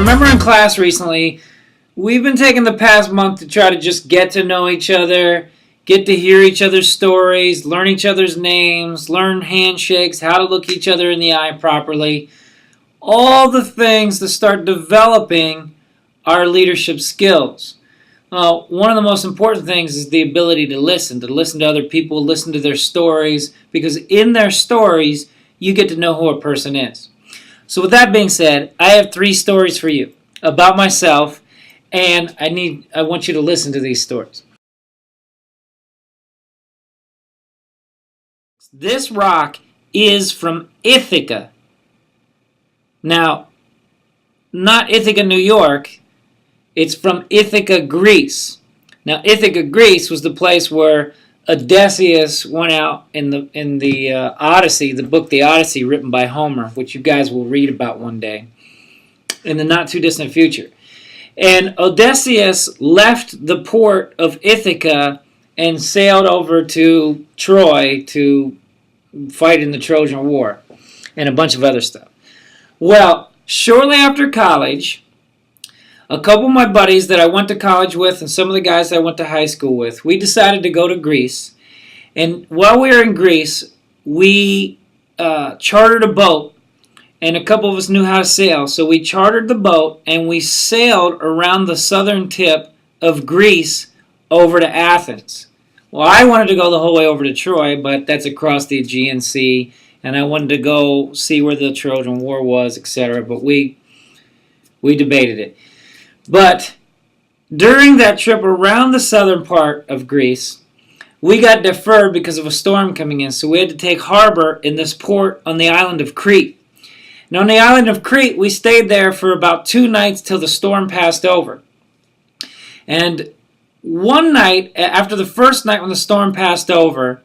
remember in class recently, we've been taking the past month to try to just get to know each other, get to hear each other's stories, learn each other's names, learn handshakes, how to look each other in the eye properly. All the things to start developing our leadership skills. One of the most important things is the ability to listen to other people, listen to their stories, because in their stories, you get to know who a person is. So with that being said, I have 3 stories for you about myself, and I want you to listen to these stories. This rock is from Ithaca. Now, not Ithaca, New York. It's from Ithaca, Greece. Now, Ithaca, Greece was the place where Odysseus went out in the Odyssey, the book The Odyssey, written by Homer, which you guys will read about one day in the not-too-distant future. And Odysseus left the port of Ithaca and sailed over to Troy to fight in the Trojan War and a bunch of other stuff. Well, shortly after college, a couple of my buddies that I went to college with and some of the guys I went to high school with, we decided to go to Greece. And while we were in Greece, we chartered a boat, and a couple of us knew how to sail. So we chartered the boat, and we sailed around the southern tip of Greece over to Athens. Well, I wanted to go the whole way over to Troy, but that's across the Aegean Sea, and I wanted to go see where the Trojan War was, etc., but we debated it. But during that trip around the southern part of Greece, we got deferred because of a storm coming in, so we had to take harbor in this port on the island of Crete. Now, on the island of Crete, we stayed there for about 2 nights till the storm passed over. And one night, after the first night when the storm passed over,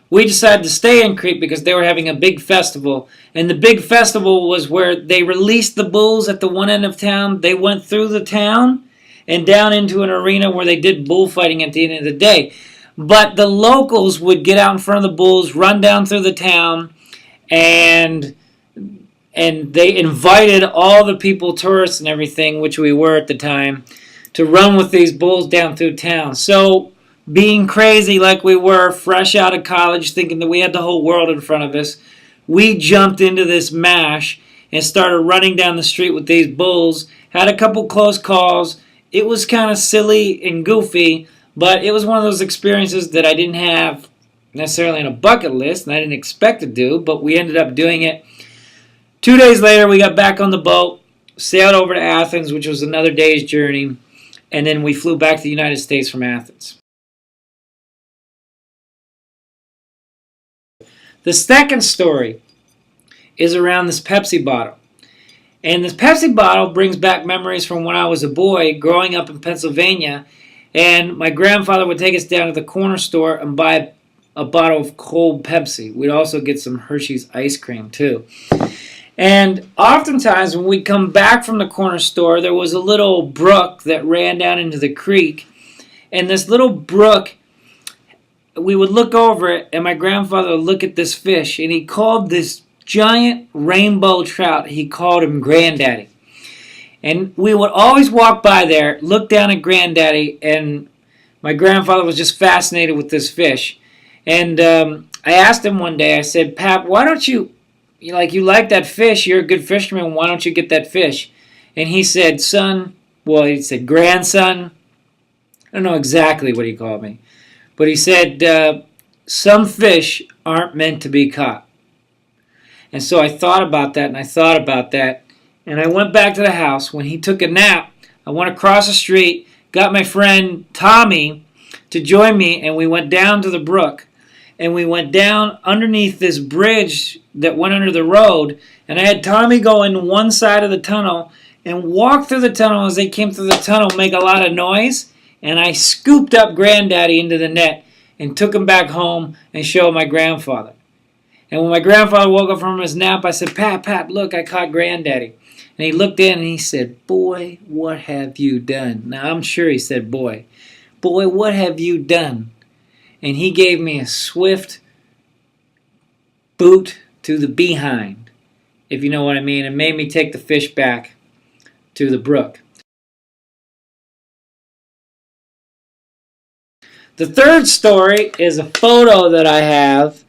we decided to stay in Crete because they were having a big festival. And the big festival was where they released the bulls at the one end of town. They went through the town and down into an arena where they did bullfighting at the end of the day. But the locals would get out in front of the bulls, run down through the town, and they invited all the people, tourists and everything, which we were at the time, to run with these bulls down through town. So, being crazy like we were, fresh out of college, thinking that we had the whole world in front of us, we jumped into this mash and started running down the street with these bulls. Had a couple close calls. It was kind of silly and goofy, but it was one of those experiences that I didn't have necessarily on a bucket list, and I didn't expect to do, but we ended up doing it. 2 days later, we got back on the boat, sailed over to Athens, which was another day's journey, and then we flew back to the United States from Athens. The second story is around this Pepsi bottle. And this Pepsi bottle brings back memories from when I was a boy growing up in Pennsylvania, and my grandfather would take us down to the corner store and buy a bottle of cold Pepsi. We'd also get some Hershey's ice cream too. And oftentimes when we'd come back from the corner store, there was a little brook that ran down into the creek. And this little brook, we would look over it, and my grandfather would look at this fish, and he called this giant rainbow trout, he called him Granddaddy. And we would always walk by there, look down at Granddaddy, and my grandfather was just fascinated with this fish. And I asked him one day, I said, Pap, why don't you like that fish, you're a good fisherman, why don't you get that fish? And he said, he said, grandson, I don't know exactly what he called me, but he said, some fish aren't meant to be caught. And so I thought about that, and I went back to the house. When he took a nap, I went across the street, got my friend Tommy to join me, and we went down to the brook. And we went down underneath this bridge that went under the road, and I had Tommy go in one side of the tunnel and walk through the tunnel. As they came through the tunnel, make a lot of noise, and I scooped up Granddaddy into the net and took him back home and showed my grandfather. And when my grandfather woke up from his nap, I said, Pap, look, I caught Granddaddy. And he looked in and he said, boy, what have you done? Now, I'm sure he said, boy, what have you done? And he gave me a swift boot to the behind, if you know what I mean, and made me take the fish back to the brook. The third story is a photo that I have,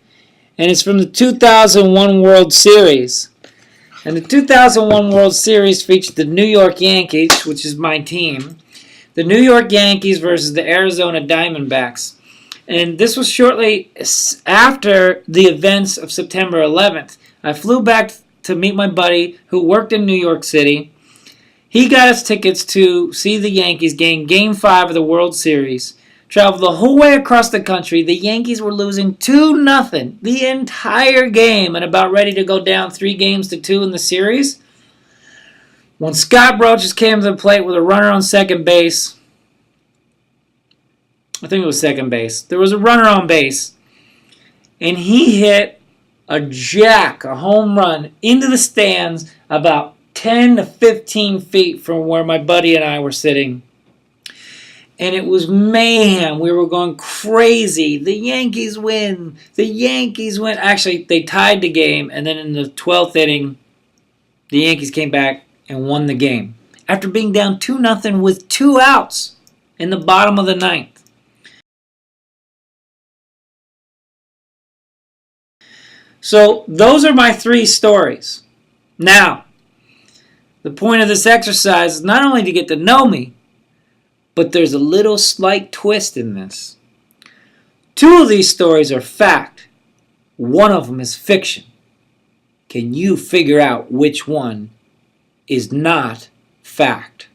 and it's from the 2001 World Series. And the 2001 World Series featured the New York Yankees, which is my team, the New York Yankees versus the Arizona Diamondbacks. And this was shortly after the events of September 11th. I flew back to meet my buddy who worked in New York City. He got us tickets to see the Yankees Game 5 of the World Series. Traveled the whole way across the country. The Yankees were losing 2-0 the entire game and about ready to go down 3-2 in the series. When Scott Brooks came to the plate with a runner on second base, I think it was second base. There was a runner on base, and he hit a home run into the stands about 10 to 15 feet from where my buddy and I were sitting. And it was mayhem. We were going crazy. The Yankees win. The Yankees win. Actually, they tied the game, and then in the 12th inning, the Yankees came back and won the game after being down 2-0 with 2 outs in the bottom of the ninth. So those are my 3 stories. Now, the point of this exercise is not only to get to know me, but there's a little slight twist in this. 2 of these stories are fact. 1 of them is fiction. Can you figure out which one is not fact?